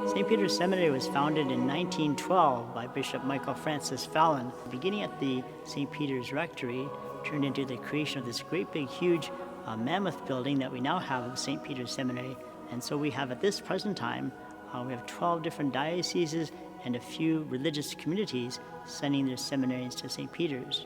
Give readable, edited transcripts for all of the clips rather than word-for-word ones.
St. Peter's Seminary was founded in 1912 by Bishop Michael Francis Fallon. Beginning at the St. Peter's Rectory, turned into the creation of this great big huge mammoth building that we now have of St. Peter's Seminary. And so we have at this present time, we have 12 different dioceses and a few religious communities sending their seminaries to St. Peter's.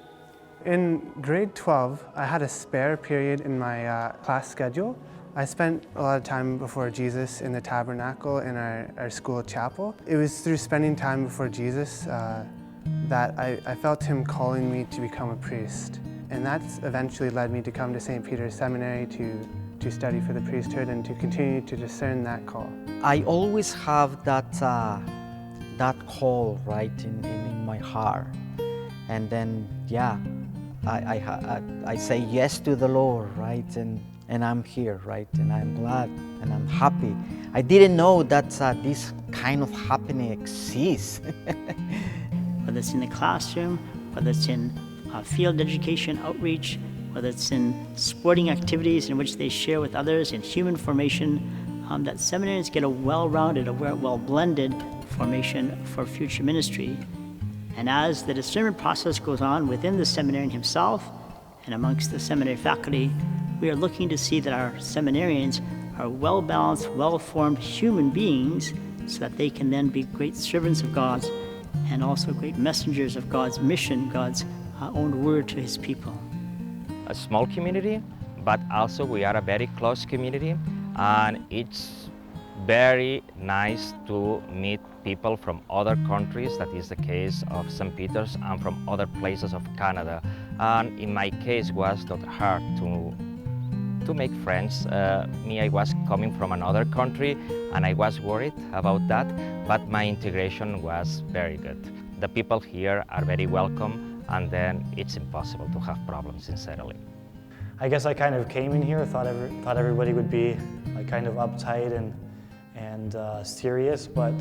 In grade 12, I had a spare period in my class schedule. I spent a lot of time before Jesus in the tabernacle in our school chapel. It was through spending time before Jesus that I felt him calling me to become a priest. And that's eventually led me to come to St. Peter's Seminary to study for the priesthood and to continue to discern that call. I always have that call right in my heart. And then, yeah, I say yes to the Lord, right? And I'm here, right? And I'm glad and I'm happy. I didn't know that this kind of happening exists. Whether it's in the classroom, whether it's in field education outreach, whether it's in sporting activities in which they share with others, in human formation, that seminarians get a well-rounded, a well-blended formation for future ministry. And as the discernment process goes on within the seminarian himself and amongst the seminary faculty, we are looking to see that our seminarians are well-balanced, well-formed human beings so that they can then be great servants of God and also great messengers of God's mission, God's own word to his people. A small community, but also we are a very close community, and it's very nice to meet people from other countries. That is the case of St. Peter's, and from other places of Canada. And in my case, it was not hard to make friends. I was coming from another country and I was worried about that, but my integration was very good. The people here are very welcome, and then it's impossible to have problems in settling. I guess I kind of came in here, thought everybody would be like kind of uptight and serious, but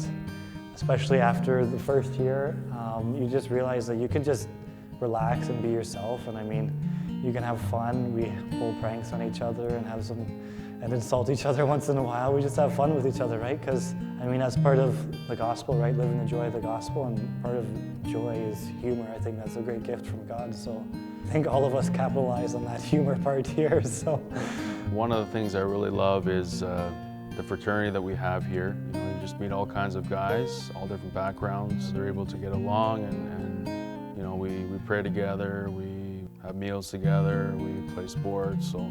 especially after the first year, you just realize that you can just relax and be yourself. And I mean, you can have fun. We pull pranks on each other and insult each other once in a while. We just have fun with each other, right? Because I mean, that's part of the gospel, right? Living the joy of the gospel, and part of joy is humor. I think that's a great gift from God. So I think all of us capitalize on that humor part here. So one of the things I really love is the fraternity that we have here. You know, you just meet all kinds of guys, all different backgrounds. They're able to get along, and you know, we pray together, we have meals together, we play sports. So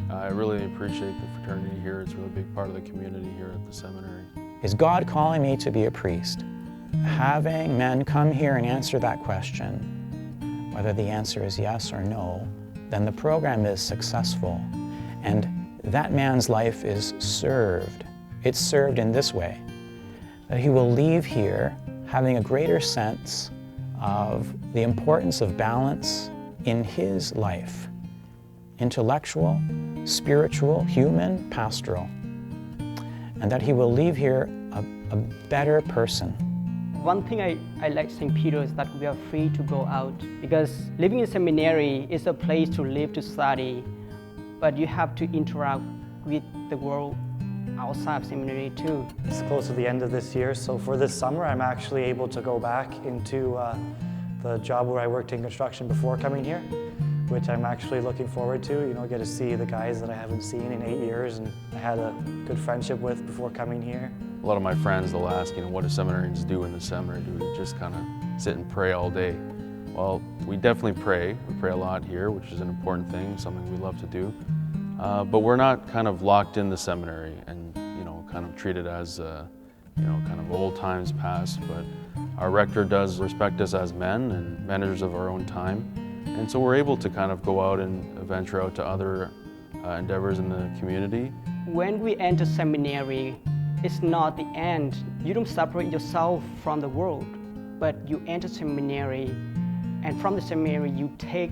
I really appreciate the fraternity here. It's a really big part of the community here at the seminary. Is God calling me to be a priest? Having men come here and answer that question, whether the answer is yes or no, then the program is successful. And that man's life is served. It's served in this way, that he will leave here having a greater sense of the importance of balance in his life, intellectual, spiritual, human, pastoral, and that he will leave here a better person. One thing I like St. Peter is that we are free to go out, because living in seminary is a place to live, to study, but you have to interact with the world outside of seminary too. It's close to the end of this year, so for this summer I'm actually able to go back into the job where I worked in construction before coming here, which I'm actually looking forward to. You know, get to see the guys that I haven't seen in 8 years and I had a good friendship with before coming here. A lot of my friends, they'll ask, you know, what do seminarians do in the seminary? Do we just kind of sit and pray all day? Well, we definitely pray. We pray a lot here, which is an important thing, something we love to do. But we're not kind of locked in the seminary and, you know, kind of treated as, you know, kind of old times past. But our rector does respect us as men and managers of our own time. And so we're able to kind of go out and venture out to other endeavors in the community. When we enter seminary, it's not the end. You don't separate yourself from the world, but you enter seminary, and from the seminary you take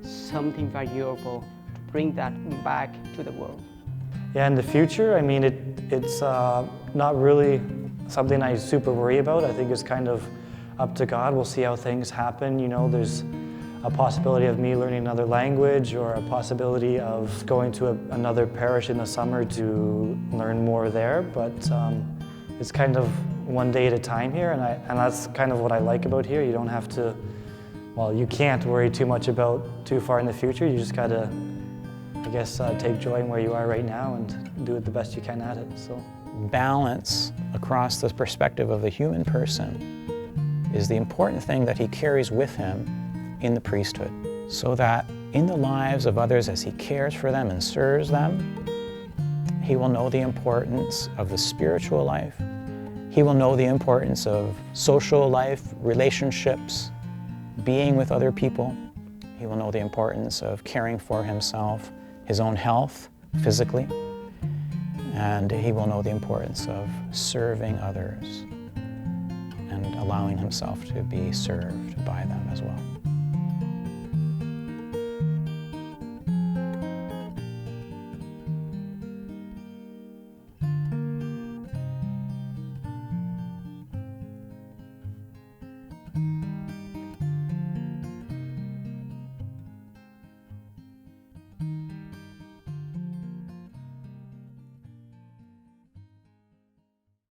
something valuable to bring that back to the world. Yeah, in the future, I mean, it's not really something I super worry about. I think it's kind of up to God. We'll see how things happen. You know, there's a possibility of me learning another language, or a possibility of going to another parish in the summer to learn more there, but it's kind of one day at a time here, and that's kind of what I like about here. You don't have to, well, you can't worry too much about too far in the future. You just gotta, I guess, take joy in where you are right now and do it the best you can at it. So balance across the perspective of the human person is the important thing that he carries with him in the priesthood, so that in the lives of others, as he cares for them and serves them, he will know the importance of the spiritual life. He will know the importance of social life, relationships, being with other people. He will know the importance of caring for himself, his own health, physically. And he will know the importance of serving others and allowing himself to be served by them as well.